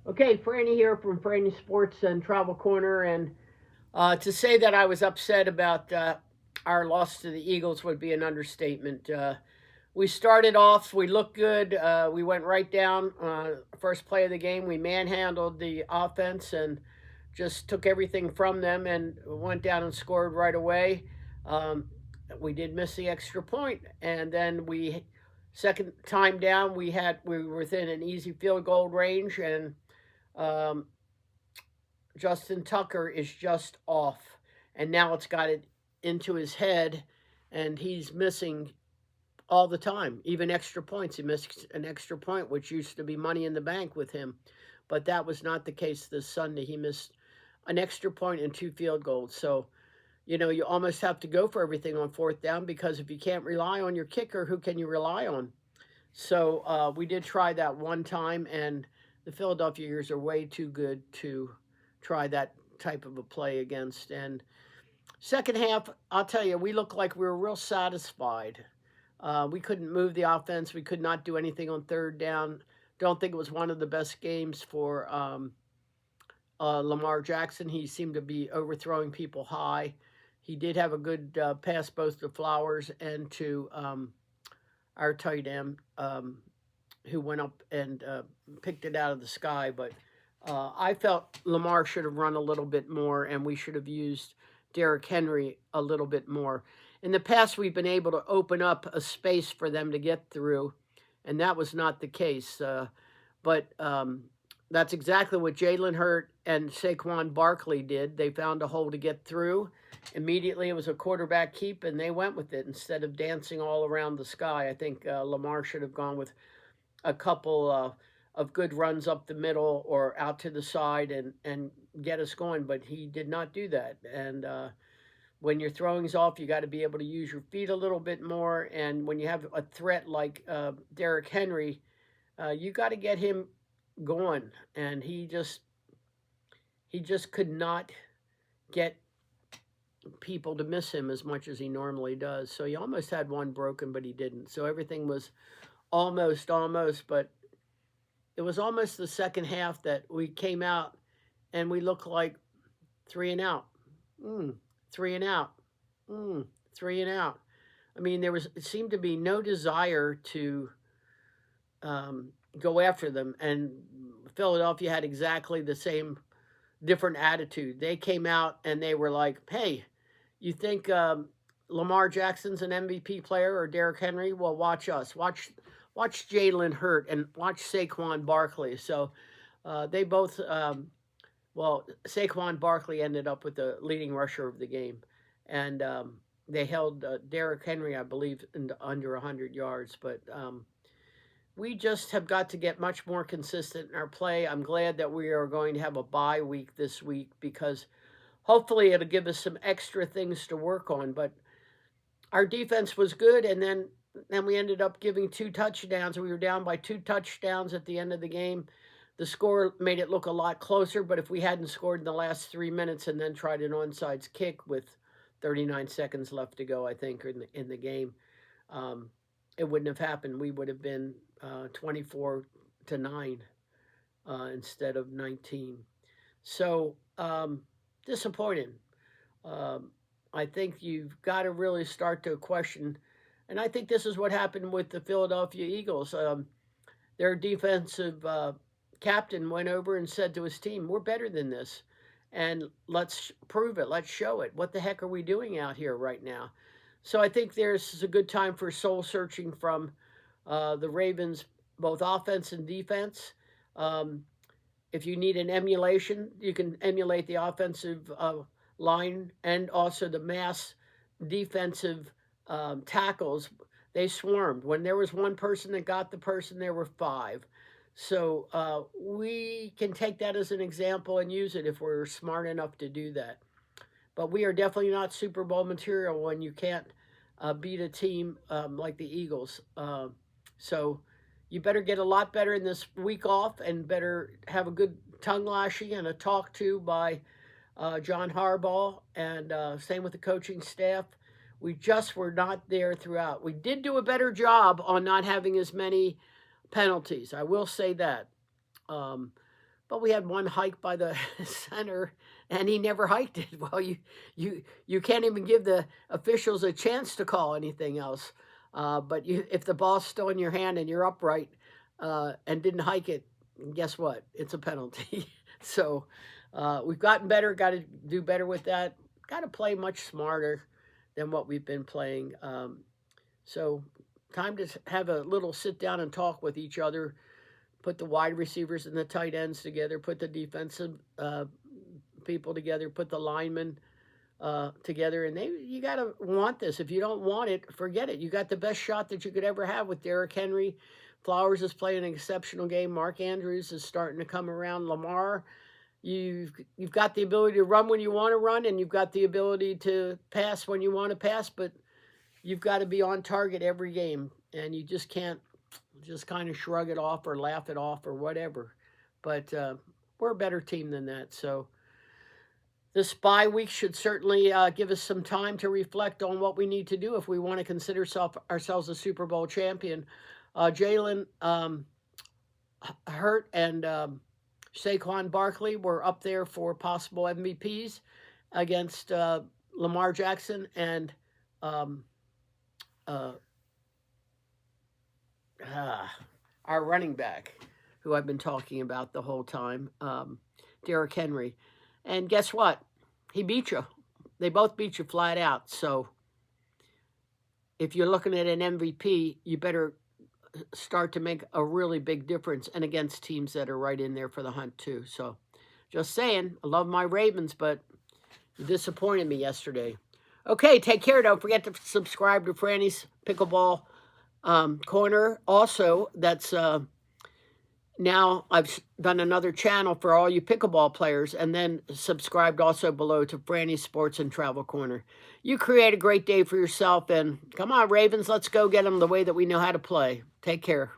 Okay, Franny here from Franny Sports and Travel Corner, and to say that I was upset about our loss to the Eagles would be an understatement. We started off, we looked good. We went right down. First play of the game, we manhandled the offense and just took everything from them and went down and scored right away. Um, we did miss the extra point, and then we second time down we were within an easy field goal range, and um, Justin Tucker is just off, and now it's got it into his head, and he's missing all the time, even extra points. He missed an extra point, which used to be money in the bank with him, but that was not the case this Sunday. He missed an extra point and two field goals. So, you almost have to go for everything on fourth down because if you can't rely on your kicker, who can you rely on? So we did try that one time, and the Philadelphia Eagles are way too good to try that type of a play against. And second half, I'll tell you, we looked like we were real satisfied. We couldn't move the offense. We could not do anything on third down. Don't think it was one of the best games for Lamar Jackson. He seemed to be overthrowing people high. He did have a good pass both to Flowers and to our tight end, who went up and picked it out of the sky. But I felt Lamar should have run a little bit more, and we should have used Derrick Henry a little bit more. In the past, we've been able to open up a space for them to get through, and that was not the case. But that's exactly what Jalen Hurt and Saquon Barkley did. They found a hole to get through. Immediately, it was a quarterback keep, and they went with it instead of dancing all around the sky. I think Lamar should have gone with a couple of good runs up the middle or out to the side and get us going, but he did not do that. And when your throwing's off, you got to be able to use your feet a little bit more. And when you have a threat like Derrick Henry, you got to get him going. And he just could not get people to miss him as much as he normally does. So he almost had one broken, but he didn't. So everything was almost, but it was almost the second half that we came out and we looked like three and out, three and out, three and out. I mean, it seemed to be no desire to go after them, and Philadelphia had exactly the same different attitude. They came out and they were like, "Hey, you think Lamar Jackson's an MVP player or Derrick Henry? Well, watch us. Watch Jalen Hurt and watch Saquon Barkley." So they both, well, Saquon Barkley ended up with the leading rusher of the game, and they held Derrick Henry, I believe, under 100 yards. But we just have got to get much more consistent in our play. I'm glad that we are going to have a bye week this week because hopefully it'll give us some extra things to work on. But our defense was good, and then we ended up giving two touchdowns. We were down by two touchdowns at the end of the game. The score made it look a lot closer, but if we hadn't scored in the last 3 minutes and then tried an onside kick with 39 seconds left to go, I think, in the game, it wouldn't have happened. We would have been 24-9 instead of 19. So disappointed. Um, I think you've got to really start to question, and I think this is what happened with the Philadelphia Eagles. Their defensive captain went over and said to his team, "We're better than this, and let's prove it. Let's show it. What the heck are we doing out here right now?" So I think there's a good time for soul searching from the Ravens, both offense and defense. Um, if you need an emulation, you can emulate the offensive line and also the mass defensive tackles. They swarmed. When there was one person that got the person, there were five. So we can take that as an example and use it if we're smart enough to do that. But we are definitely not Super Bowl material when you can't beat a team like the Eagles. So you better get a lot better in this week off and better have a good tongue lashing and a talk to by John Hardball, and same with the coaching staff. We just were not there throughout. We did do a better job on not having as many penalties. I will say that. Um, but we had one hike by the center, and he never hiked it. Well, you can't even give the officials a chance to call anything else. But if the ball's still in your hand and you're upright and didn't hike it, guess what? It's a penalty. So we've gotten better. Got to do better with that. Got to play much smarter than what we've been playing. So time to have a little sit down and talk with each other. Put the wide receivers and the tight ends together. Put the defensive people together. Put the linemen together. And you got to want this. If you don't want it, forget it. You got the best shot that you could ever have with Derrick Henry. Flowers is playing an exceptional game. Mark Andrews is starting to come around. Lamar, you've got the ability to run when you want to run, and you've got the ability to pass when you want to pass, but you've got to be on target every game, and you just can't just kind of shrug it off or laugh it off or whatever. But we're a better team than that. So this bye week should certainly give us some time to reflect on what we need to do if we want to consider ourselves a Super Bowl champion. Jalen Hurt and Saquon Barkley were up there for possible MVPs against Lamar Jackson and our running back, who I've been talking about the whole time, Derrick Henry. And guess what? He beat you. They both beat you flat out. So if you're looking at an MVP, you better start to make a really big difference, and against teams that are right in there for the hunt too. So just saying, I love my Ravens, but you disappointed me yesterday. Okay, take care. Don't forget to subscribe to Franny's Pickleball Corner. Also, that's now I've done another channel for all you pickleball players, and then subscribed also below to Franny's Sports and Travel Corner. You create a great day for yourself, and come on, Ravens, let's go get them the way that we know how to play. Take care.